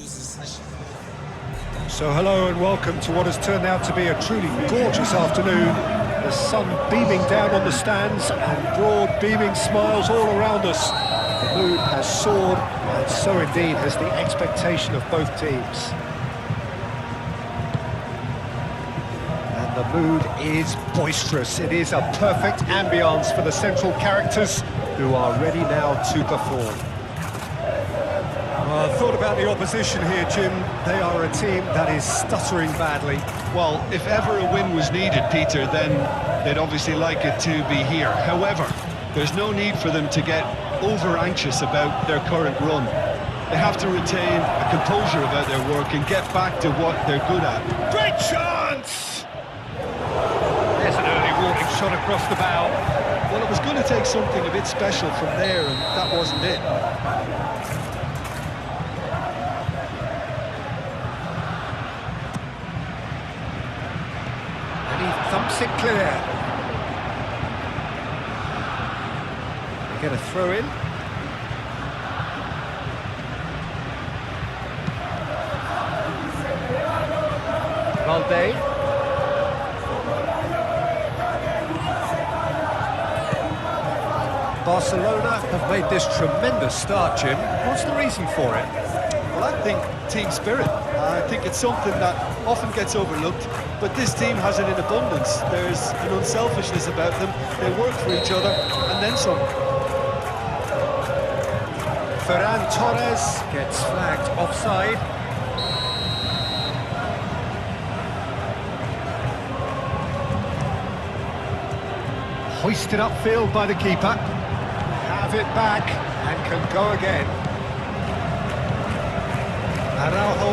So hello and welcome to what has turned out to be a truly gorgeous afternoon. The sun beaming down on the stands and broad beaming smiles all around us. The mood has soared, and so indeed has the expectation of both teams. And the mood is boisterous. It is a perfect ambience for the central characters who are ready now to perform. Thought about the opposition here, Jim. They are a team that is stuttering badly. Well, if ever a win was needed, Peter, then they'd obviously like it to be here. However, there's no need for them to get over-anxious about their current run. They have to retain a composure about their work and get back to what they're good at. Great chance! There's an early warning shot across the bow. Well, it was going to take something a bit special from there, and that wasn't it. Thumps it clear. They get a throw in. Valde. Barcelona have made this tremendous start, Jim. What's the reason for it? Well, I think team spirit. I think it's something that often gets overlooked, but this team has it in abundance. There's an unselfishness about them. They work for each other, and then some. Ferran Torres gets flagged offside. Hoisted upfield by the keeper. Have it back and can go again. Araujo.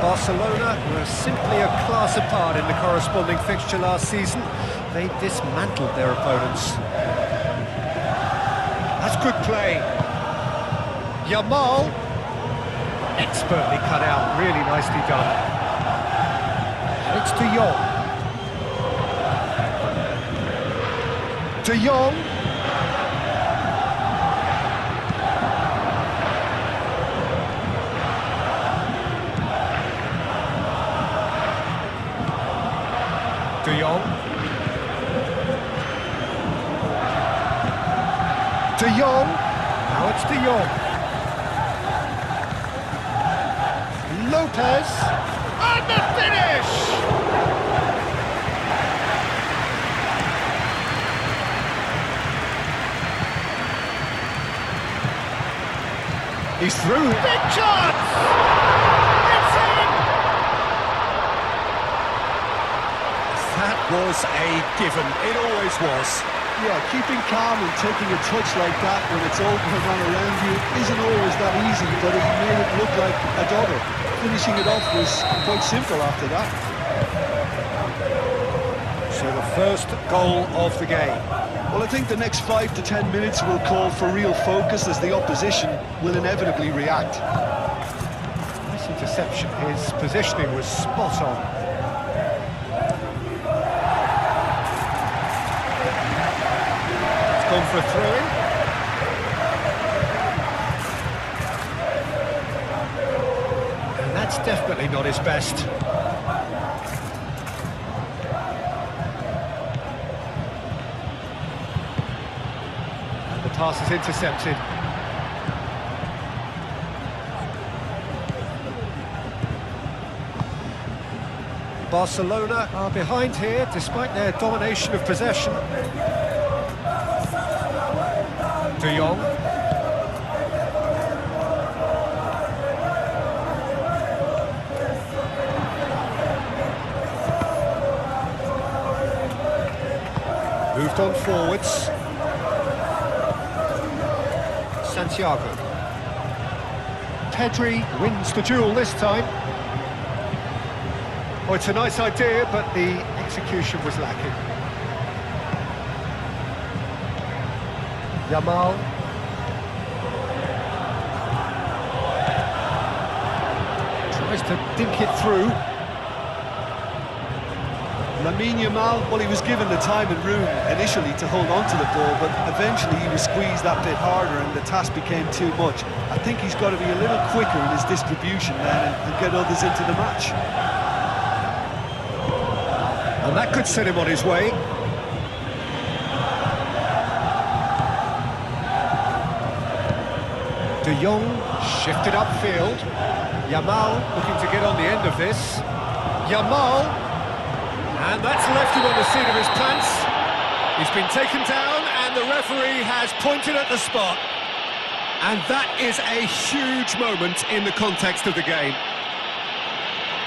Barcelona were simply a class apart in the corresponding fixture last season. They dismantled their opponents. That's good play. Yamal. Expertly cut out, really nicely done. And it's De Jong. De Jong. De Jong. De Jong. Now it's De Jong. Lopez. And the finish! He's through. Big chance! It's in! That was a given. It always was. Yeah, keeping calm and taking a touch like that when it's all going on around you isn't always that easy, but it made it look like a double. Finishing it off was quite simple after that. So the first goal of the game. Well, I think the next 5 to 10 minutes will call for real focus as the opposition will inevitably react. Nice interception. His positioning was spot on. It's gone for a throw-in. And that's definitely not his best. Pass is intercepted. Barcelona are behind here despite their domination of possession. De Jong. Moved on forwards. Santiago. Pedri wins the duel this time. Oh, it's a nice idea, but the execution was lacking. Yamal. Tries to dink it through. Lamine Yamal, well, he was given the time and room initially to hold on to the ball, but eventually he was squeezed that bit harder and the task became too much. I think he's got to be a little quicker in his distribution then and get others into the match. And that could set him on his way. De Jong shifted upfield. Yamal looking to get on the end of this. Yamal, and that's left him on the seat of his pants. He's been taken down and the referee has pointed at the spot. And that is a huge moment in the context of the game.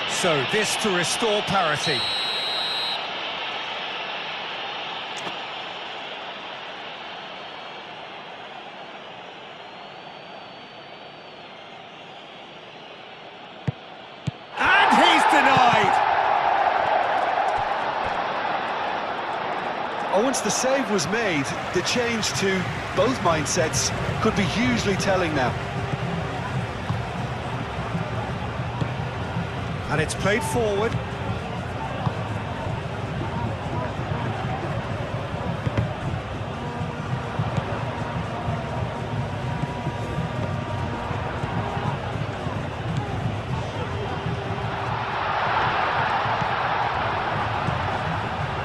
So this to restore parity. Once the save was made, the change to both mindsets could be hugely telling now. And it's played forward.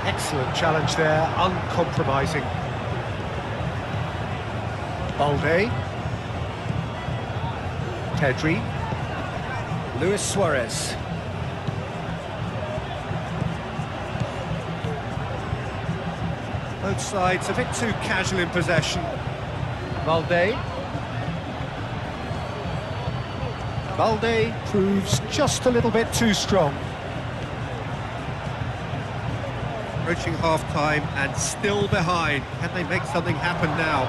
Excellent challenge there, uncompromising. Balde. Pedri. Luis Suarez. Both sides a bit too casual in possession. Balde. Balde proves just a little bit too strong. Approaching half-time and still behind. Can they make something happen now?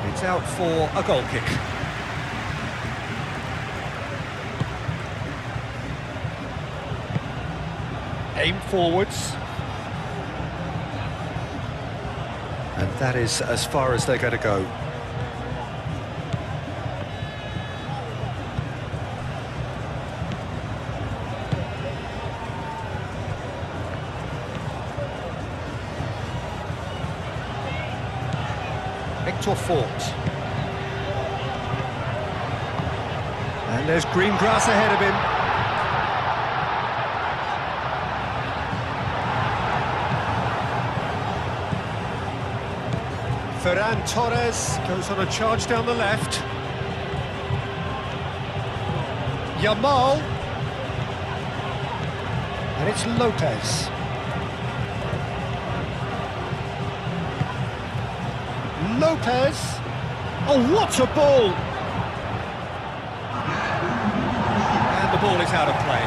It's out for a goal kick. Aim forwards. And that is as far as they're going to go. Fort. And there's green grass ahead of him. Ferran Torres goes on a charge down the left. Yamal. And it's Lopez. Lopez. Oh, what a ball! And the ball is out of play.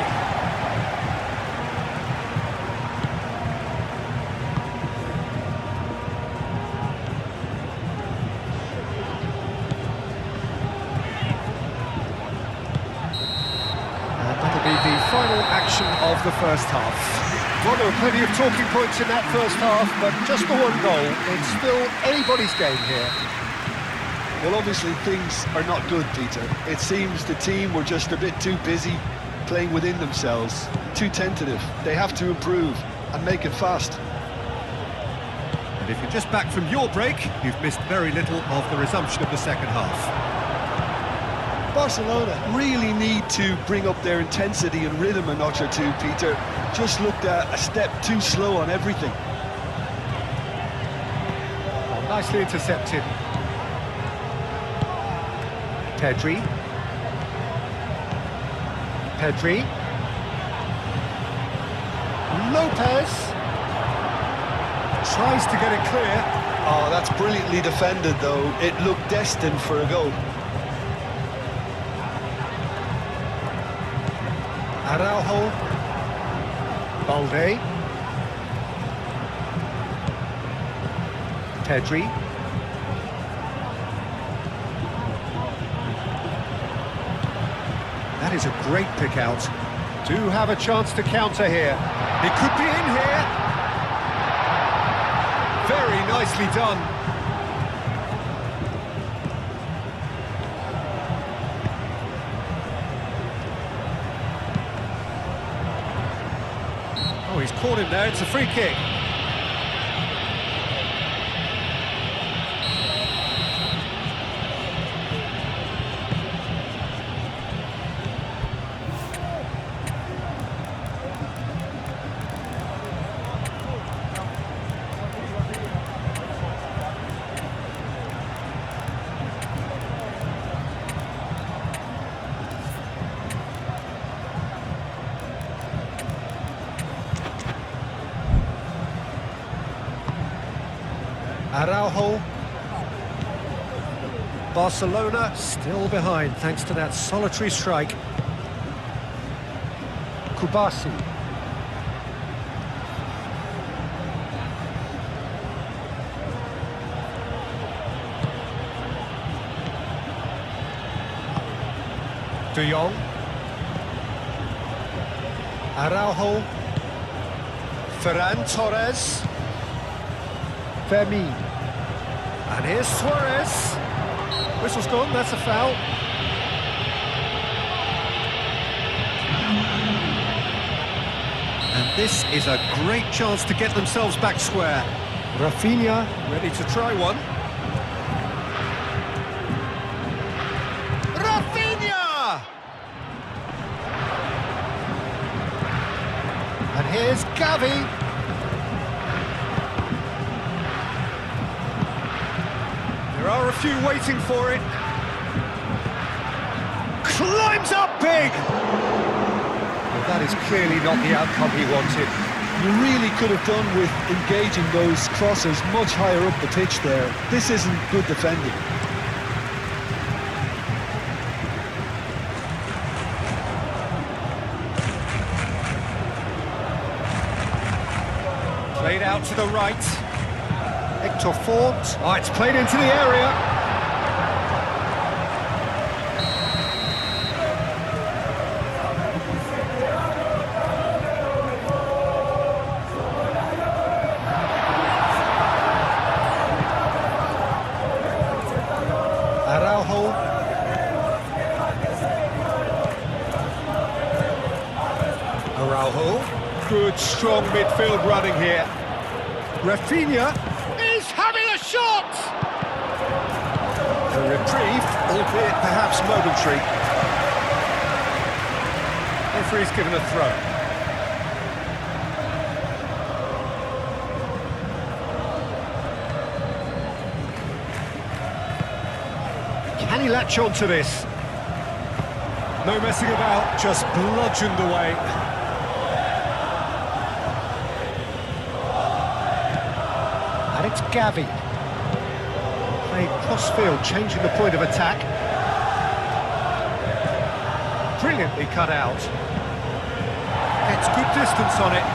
And that'll be the final action of the first half. Well, there were plenty of talking points in that first half, but just the one goal. It's still anybody's game here. Well, obviously things are not good, Peter. It seems the team were just a bit too busy playing within themselves, too tentative. They have to improve and make it fast. And if you're just back from your break, you've missed very little of the resumption of the second half. Barcelona really need to bring up their intensity and rhythm a notch or two, Peter. Just looked a step too slow on everything. Well, nicely intercepted. Pedri. Pedri. Lopez. Tries to get it clear. Oh, that's brilliantly defended, though. It looked destined for a goal. Araujo. Balde. Pedri. That is a great pick out. Do have a chance to counter here. It could be in here. Very nicely done. caught him there, it's a free kick. Araujo. Barcelona still behind thanks to that solitary strike. Kubasi. De Jong. Araujo. Ferran Torres. Fermin. And here's Suarez. Whistle's gone, that's a foul. And this is a great chance to get themselves back square. Rafinha ready to try one. Rafinha! And here's Gavi. There are a few waiting for it. Climbs up big! Well, that is clearly not the outcome he wanted. You really could have done with engaging those crosses much higher up the pitch there. This isn't good defending. Played out to the right. Hector Ford. Oh, it's played into the area. Araujo. Araujo. Good, strong midfield running here. Rafinha. Having a shot! A reprieve, albeit perhaps momentary. Referee's given a throw. Can he latch on to this? No messing about, just bludgeoned away. And it's Gavi. Played cross-field, changing the point of attack. Brilliantly cut out. Gets good distance on it.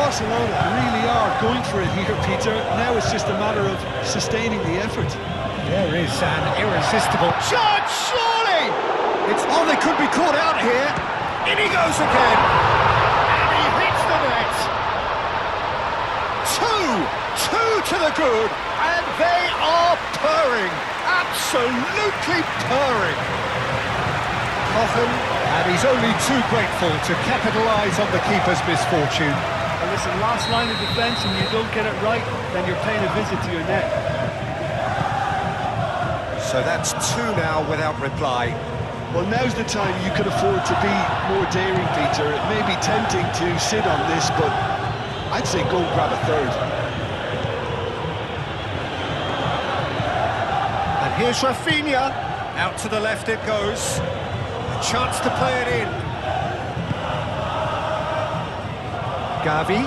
Barcelona really are going for it here, Peter. Now it's just a matter of sustaining the effort. There is an irresistible shot, surely! It's oh, they could be caught out here. In he goes again. And he hits the net. Two to the good, and they are purring. Absolutely purring. Coffin, and he's only too grateful to capitalise on the keeper's misfortune. And listen, last line of defence, and you don't get it right, then you're paying a visit to your net. So that's two now without reply. Well, now's the time you can afford to be more daring, Peter. It may be tempting to sit on this, but I'd say go and grab a third. And here's Rafinha. Out to the left it goes. A chance to play it in. Gavi.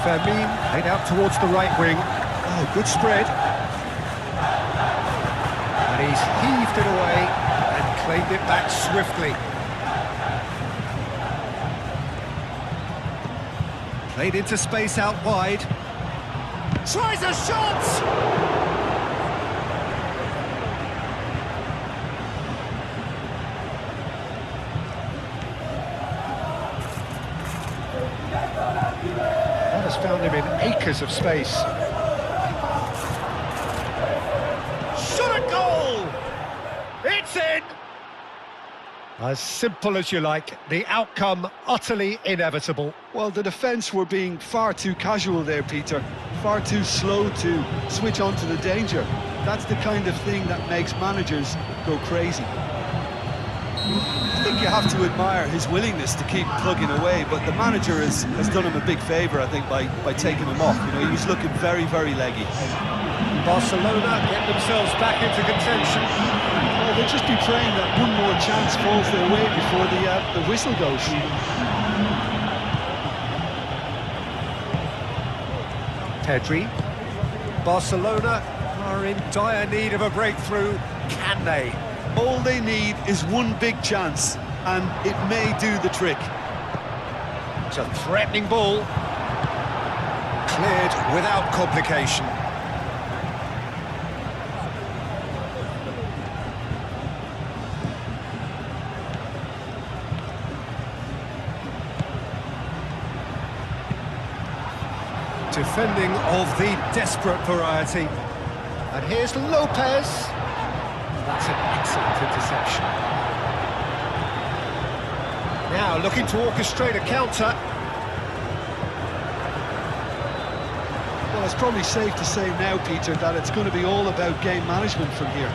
Fermin played out towards the right wing. Oh, good spread. And he's heaved it away and claimed it back swiftly. Played into space out wide. Tries a shot! Found him in acres of space. Shot at goal! As simple as you like, the outcome utterly inevitable. Well, the defence were being far too casual there, Peter. Far too slow to switch on to the danger. That's the kind of thing that makes managers go crazy. I think you have to admire his willingness to keep plugging away, but the manager has done him a big favour, I think, by taking him off. You know, he was looking very, very leggy. Barcelona get themselves back into contention. Well, they'll just be praying that one more chance falls their way before the whistle goes. Pedri. Barcelona are in dire need of a breakthrough. Can they? All they need is one big chance, and it may do the trick. It's a threatening ball. Cleared without complication. Defending of the desperate variety. And here's Lopez. That's an excellent interception. Now looking to orchestrate a counter. Well, it's probably safe to say now, Peter, that it's going to be all about game management from here.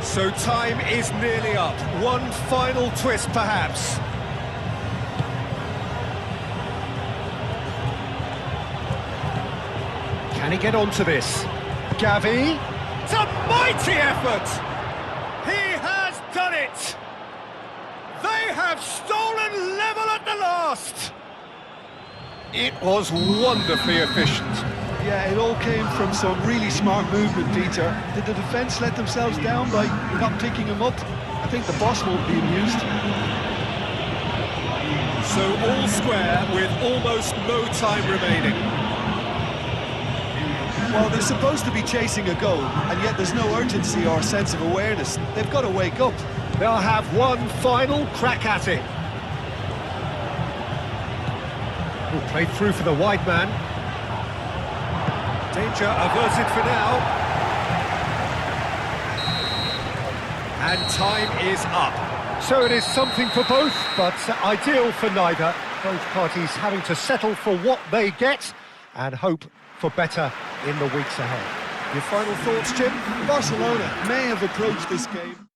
So time is nearly up. One final twist, perhaps. Can he get onto this? Gavi. It's a mighty effort! He has done it! They have stolen level at the last! It was wonderfully efficient. Yeah, it all came from some really smart movement, Peter. Did the defence let themselves down by not picking him up? I think the boss won't be amused. So all square with almost no time remaining. Well, they're supposed to be chasing a goal, and yet there's no urgency or sense of awareness. They've got to wake up. They'll have one final crack at it. Will play through for the wide man. Danger averted for now. And time is up. So it is something for both, but ideal for neither. Both parties having to settle for what they get and hope for better in the weeks ahead. Your final thoughts, Jim? Barcelona may have approached this game